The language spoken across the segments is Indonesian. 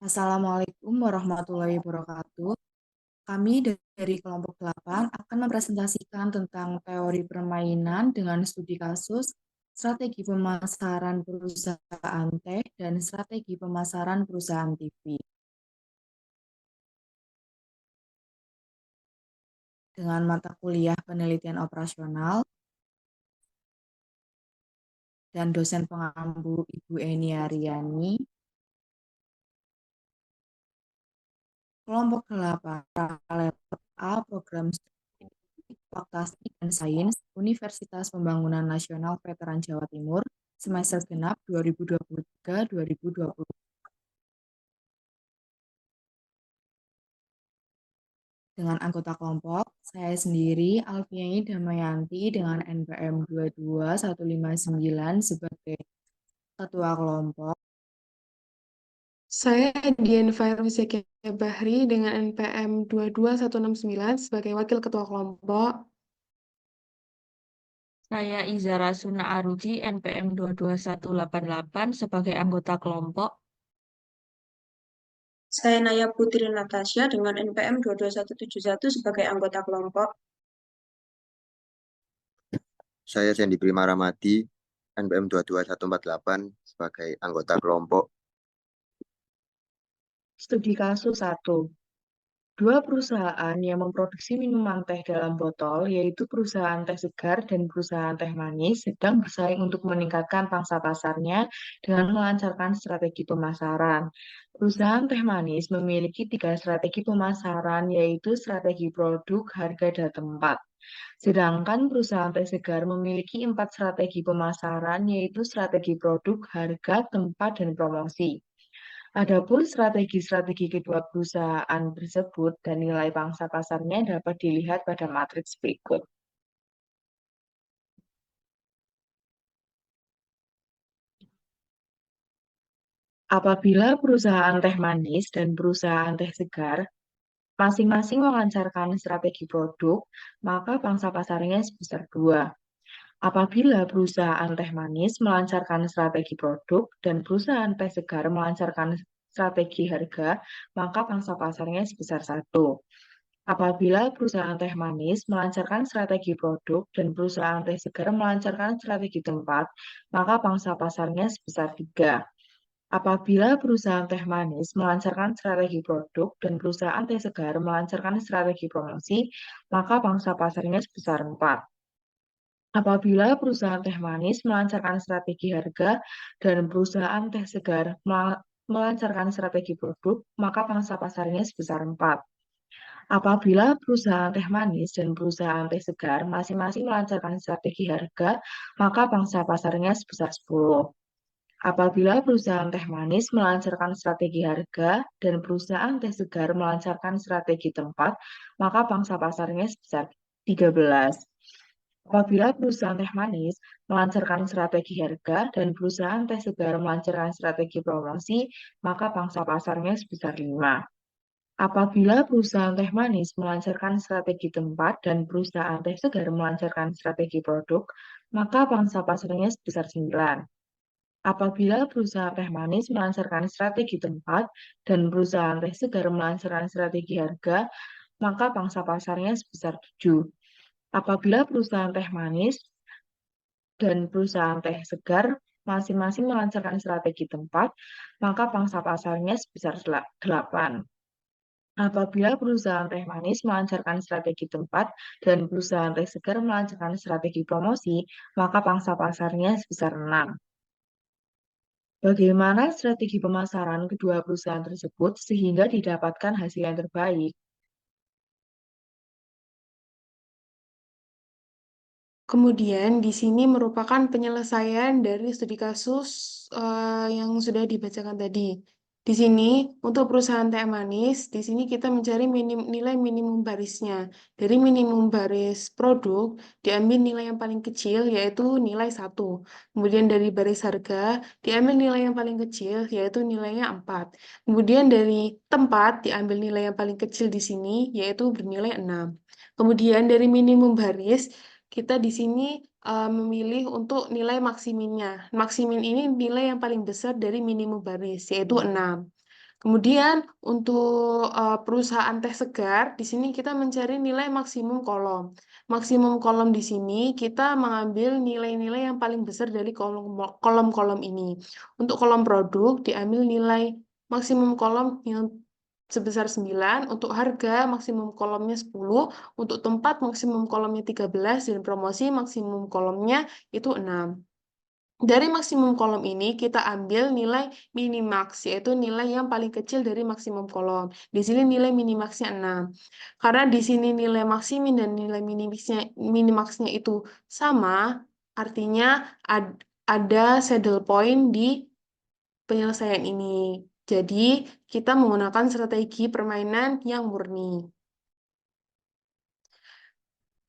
Assalamualaikum warahmatullahi wabarakatuh. Kami dari kelompok 8 akan mempresentasikan tentang teori permainan dengan studi kasus, strategi pemasaran perusahaan teh, dan strategi pemasaran perusahaan TV. Dengan mata kuliah penelitian operasional dan dosen pengampu Ibu Eni Aryani, kelompok 8 laptop A program studi Fakultas dan Sains Universitas Pembangunan Nasional Veteran Jawa Timur semester genap 2023-2020 dengan anggota kelompok saya sendiri Alfiani Damayanti dengan NPM 22159 sebagai ketua kelompok. Saya Dian Fairuzikia Bahri dengan NPM 22169 sebagai Wakil Ketua Kelompok. Saya Izara Suna Aruji, NPM 22188 sebagai anggota kelompok. Saya Naya Putri Natasha dengan NPM 22171 sebagai anggota kelompok. Saya Sandy Prima Ramadi, NPM 22148 sebagai anggota kelompok. Studi kasus 1. Dua perusahaan yang memproduksi minuman teh dalam botol, yaitu perusahaan teh segar dan perusahaan teh manis, sedang bersaing untuk meningkatkan pangsa pasarnya dengan melancarkan strategi pemasaran. Perusahaan teh manis memiliki 3 strategi pemasaran, yaitu strategi produk, harga, dan tempat. Sedangkan perusahaan teh segar memiliki 4 strategi pemasaran, yaitu strategi produk, harga, tempat, dan promosi. Adapun strategi-strategi kedua perusahaan tersebut dan nilai pangsa pasarnya dapat dilihat pada matriks berikut. Apabila perusahaan teh manis dan perusahaan teh segar masing-masing melancarkan strategi produk, maka pangsa pasarnya sebesar 2. Apabila perusahaan teh manis melancarkan strategi produk dan perusahaan teh segar melancarkan strategi harga, maka pangsa pasarnya sebesar 1. Apabila perusahaan teh manis melancarkan strategi produk dan perusahaan teh segar melancarkan strategi tempat, maka pangsa pasarnya sebesar 3. Apabila perusahaan teh manis melancarkan strategi produk dan perusahaan teh segar melancarkan strategi promosi, maka pangsa pasarnya sebesar 4. Apabila perusahaan teh manis melancarkan strategi harga dan perusahaan teh segar melancarkan strategi produk, maka pangsa pasarnya sebesar 4. Apabila perusahaan teh manis dan perusahaan teh segar masing-masing melancarkan strategi harga, maka pangsa pasarnya sebesar 10. Apabila perusahaan teh manis melancarkan strategi harga dan perusahaan teh segar melancarkan strategi tempat, maka pangsa pasarnya sebesar 13. Apabila perusahaan teh manis melancarkan strategi harga dan perusahaan teh segar melancarkan strategi promosi, maka pangsa pasarnya sebesar 5. Apabila perusahaan teh manis melancarkan strategi tempat dan perusahaan teh segar melancarkan strategi produk, maka pangsa pasarnya sebesar 9. Apabila perusahaan teh manis melancarkan strategi tempat dan perusahaan teh segar melancarkan strategi harga, maka pangsa pasarnya sebesar 7. Apabila perusahaan teh manis dan perusahaan teh segar masing-masing melancarkan strategi tempat, maka pangsa pasarnya sebesar 8. Apabila perusahaan teh manis melancarkan strategi tempat dan perusahaan teh segar melancarkan strategi promosi, maka pangsa pasarnya sebesar 6. Bagaimana strategi pemasaran kedua perusahaan tersebut sehingga didapatkan hasil yang terbaik? Kemudian di sini merupakan penyelesaian dari studi kasus yang sudah dibacakan tadi. Di sini untuk perusahaan teh manis, di sini kita mencari nilai minimum barisnya. Dari minimum baris produk diambil nilai yang paling kecil yaitu nilai 1. Kemudian dari baris harga diambil nilai yang paling kecil yaitu nilainya 4. Kemudian dari tempat diambil nilai yang paling kecil di sini yaitu bernilai 6. Kemudian dari minimum baris kita di sini memilih untuk nilai maksiminnya. Maksimin ini nilai yang paling besar dari minimum baris, yaitu 6. Kemudian untuk perusahaan teh segar, di sini kita mencari nilai maksimum kolom. Maksimum kolom di sini kita mengambil nilai-nilai yang paling besar dari kolom-kolom ini. Untuk kolom produk diambil nilai maksimum kolom yang sebesar 9, untuk harga maksimum kolomnya 10, untuk tempat maksimum kolomnya 13, dan promosi maksimum kolomnya itu 6. Dari maksimum kolom ini kita ambil nilai minimax, yaitu nilai yang paling kecil dari maksimum kolom. Di sini nilai minimaxnya 6. Karena di sini nilai maksimin dan nilai minimaxnya itu sama, artinya ada saddle point di penyelesaian ini. Jadi kita menggunakan strategi permainan yang murni.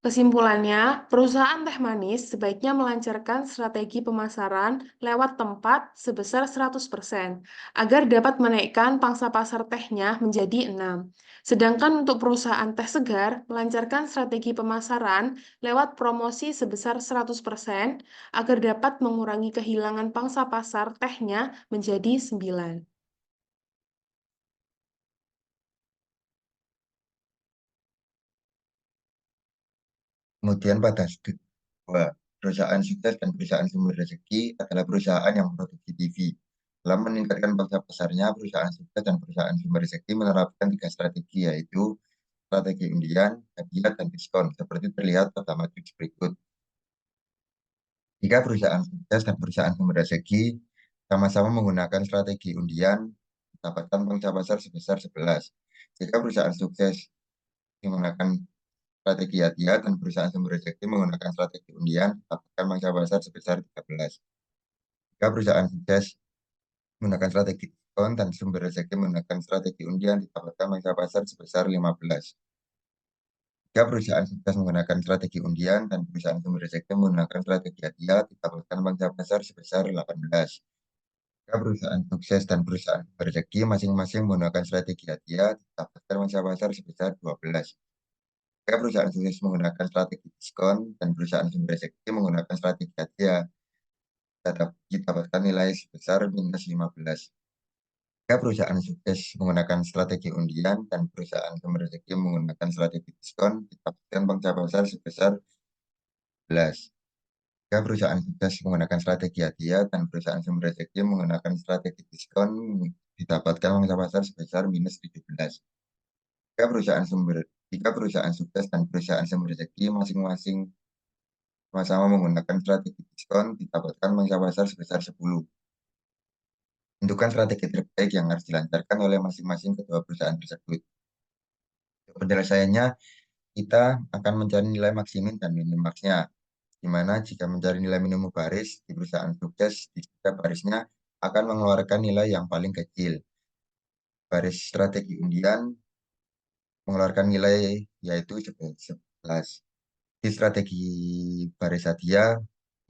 Kesimpulannya, perusahaan teh manis sebaiknya melancarkan strategi pemasaran lewat tempat sebesar 100% agar dapat menaikkan pangsa pasar tehnya menjadi 6. Sedangkan untuk perusahaan teh segar melancarkan strategi pemasaran lewat promosi sebesar 100% agar dapat mengurangi kehilangan pangsa pasar tehnya menjadi 9. Kemudian pada sudut bahwa perusahaan sukses dan perusahaan sumber rezeki adalah perusahaan yang memproduksi TV. Dalam meningkatkan pangsa pasarnya, perusahaan sukses dan perusahaan sumber rezeki menerapkan 3 strategi, yaitu strategi undian, hadiah, dan diskon, seperti terlihat pada matriks berikut. Jika perusahaan sukses dan perusahaan sumber rezeki sama-sama menggunakan strategi undian, mendapatkan pangsa pasar sebesar 11. Jika perusahaan sukses menggunakan strategi hadiah dan perusahaan sumber rezeki menggunakan strategi undian, mendapatkan pangsa pasar sebesar 13. Jika perusahaan sukses menggunakan strategi diskon dan sumber rezeki menggunakan strategi undian, didapatkan pangsa pasar sebesar 15. Jika perusahaan sukses menggunakan strategi undian dan perusahaan sumber rezeki menggunakan strategi hadiah, didapatkan pangsa pasar sebesar 18. Jika perusahaan sukses dan perusahaan sumber rezeki masing-masing menggunakan strategi hadiah, didapatkan pangsa pasar sebesar 12. Jika perusahaan sukses menggunakan strategi diskon dan perusahaan sumber rezeki menggunakan strategi hadiah, didapatkan nilai sebesar minus 15. Jika perusahaan sukses menggunakan strategi undian dan perusahaan sumber rezeki menggunakan strategi diskon, didapatkan pangsa pasar sebesar 11. Jika perusahaan sukses menggunakan strategi hadiah dan perusahaan sumber rezeki menggunakan strategi diskon, didapatkan pangsa pasar sebesar minus 17. Jika perusahaan sukses dan perusahaan sumber rezeki masing-masing sama-sama menggunakan strategi diskon, didapatkan pangsa pasar sebesar 10. Tentukan strategi terbaik yang harus dilancarkan oleh masing-masing kedua perusahaan tersebut. Untuk penyelesaiannya, kita akan mencari nilai maksimin dan minimaxnya, di mana jika mencari nilai minimum baris di perusahaan sukses, di setiap barisnya akan mengeluarkan nilai yang paling kecil. Baris strategi undian mengeluarkan nilai yaitu 11. Di strategi baris hadiah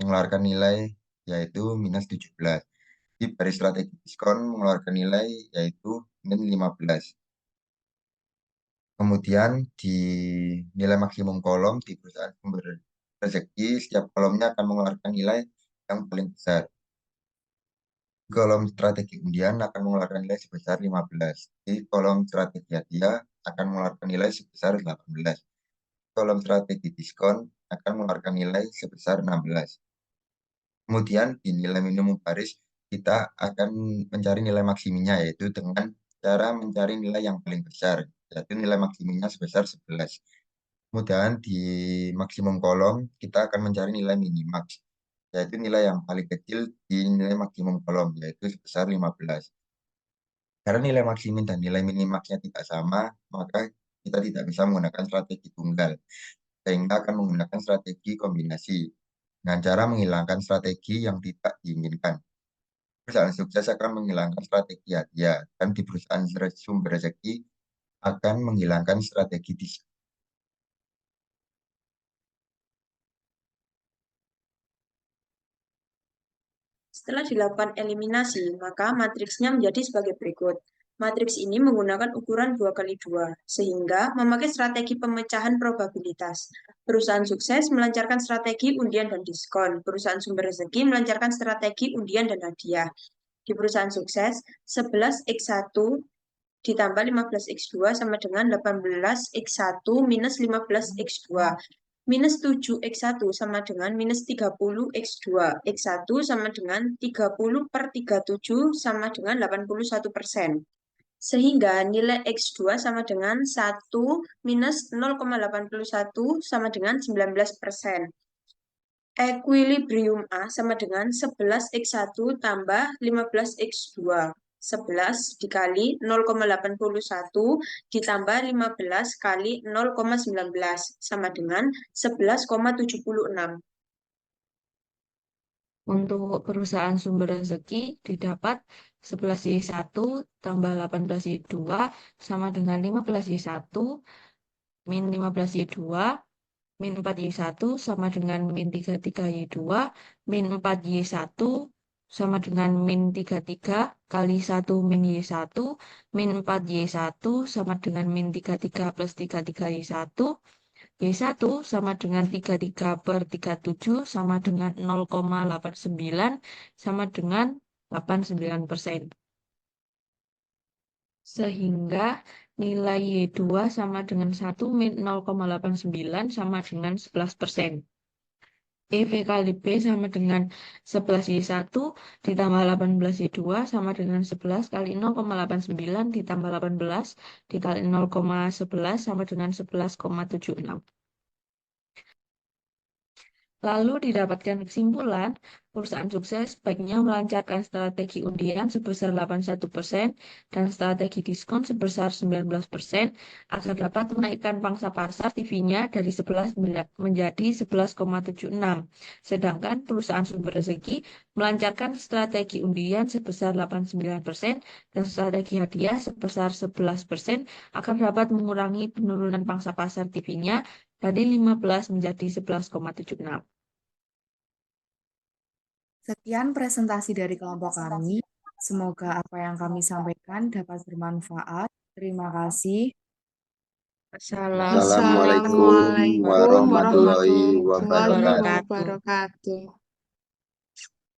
mengeluarkan nilai yaitu minus 17. Di baris strategi diskon mengeluarkan nilai yaitu minus 15. Kemudian di nilai maksimum kolom di perusahaan sumber rezeki, setiap kolomnya akan mengeluarkan nilai yang paling besar. Kolom strategi undian akan mengeluarkan nilai sebesar 15. Di kolom strategi hadiah akan mengeluarkan nilai sebesar 18. Kolom strategi diskon akan mengeluarkan nilai sebesar 16. Kemudian di nilai minimum baris kita akan mencari nilai maksiminya, yaitu dengan cara mencari nilai yang paling besar, yaitu nilai maksiminya sebesar 11. Kemudian di maksimum kolom kita akan mencari nilai minimax, yaitu nilai yang paling kecil di nilai maksimum kolom, yaitu sebesar 15. Karena nilai maksimin dan nilai minimaxnya tidak sama, maka kita tidak bisa menggunakan strategi tunggal, sehingga akan menggunakan strategi kombinasi dengan cara menghilangkan strategi yang tidak diinginkan. Perusahaan sukses akan menghilangkan strategi hadiah, dan di perusahaan sumber rezeki akan menghilangkan strategi diskon. Setelah dilakukan eliminasi, maka matriksnya menjadi sebagai berikut. Matriks ini menggunakan ukuran 2x2, sehingga memakai strategi pemecahan probabilitas. Perusahaan sukses melancarkan strategi undian dan diskon. Perusahaan sumber rezeki melancarkan strategi undian dan hadiah. Di perusahaan sukses, 11x1 ditambah 15x2 sama dengan 18x1 minus 15x2. Minus 7x1 sama dengan minus 30x2. X1 sama dengan 30 per 37 sama dengan 81%. Sehingga nilai X2 sama dengan 1 minus 0,81 sama dengan 19%. Ekuilibrium A sama dengan 11x1 tambah 15x2. 11 dikali 0,81 ditambah 15 kali 0,19 sama dengan 11,76. Untuk perusahaan sumber rezeki didapat 11Y1 tambah 18Y2 sama dengan 15Y1 min 15Y2 min 4Y1 sama dengan min 33Y2 min 4Y1 sama dengan min 33 kali 1 min Y1 min 4Y1 sama dengan min 33 plus 33Y1 Y1 sama dengan 33 per 37 sama dengan 0,89 sama dengan 89%. Sehingga nilai Y2 sama dengan 1 min 0,89 sama dengan 11%. EV kali B sama dengan 11Y1 ditambah 18Y2 sama dengan 11 kali 0,89 ditambah 18 dikali 0,11 sama dengan 11,76. Lalu didapatkan kesimpulan, perusahaan sukses sebaiknya melancarkan strategi undian sebesar 81% dan strategi diskon sebesar 19% agar dapat menaikkan pangsa pasar TV-nya dari 11 menjadi 11,76. Sedangkan perusahaan sumber rezeki melancarkan strategi undian sebesar 89% dan strategi hadiah sebesar 11% agar dapat mengurangi penurunan pangsa pasar TV-nya dari 15 menjadi 11,76. Sekian presentasi dari kelompok kami. Semoga apa yang kami sampaikan dapat bermanfaat. Terima kasih. Assalamualaikum Assalamualaikum warahmatullahi wabarakatuh. wabarakatuh.